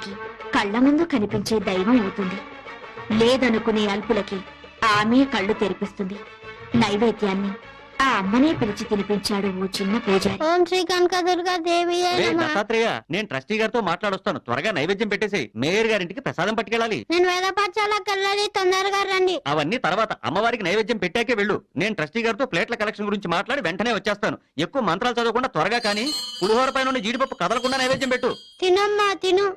వారికి కళ్ళ ముందు కనిపించే దైవం అవుతుంది. లేదనుకునే అల్పులకి ఆమె కళ్ళు తెరిపిస్తుంది. నైవేద్యాన్ని ఆ అమ్మనే పిలిచి తినిపించాడు ఓ చిన్న పూజారి. ఓం శ్రీ కనకదుర్గా దేవి దత్తాత్రేయ, నేను ట్రస్టీ గారితో మాట్లాడొస్తాను. త్వరగా నైవేద్యం పెట్టేసి మేయర్ గారింటికి ప్రసాదం పట్టుకెళ్ళాలి. నేను వేద పాఠశాలకు వెళ్ళాలి, తొందరగా రండి. అవన్నీ తర్వాత, అమ్మవారికి నైవేద్యం పెట్టాకే వెళ్ళు. నేను ట్రస్టీ గారితో ప్లేట్ల కలెక్షన్ గురించి మాట్లాడి వెంటనే వచ్చేస్తాను. ఎక్కువ మంత్రాలు చదవకుండా త్వరగా కానీ పులిహోర పైన జీడిపప్పు కదలకుండా నైవేద్యం పెట్టు. తినమ్మా తిను.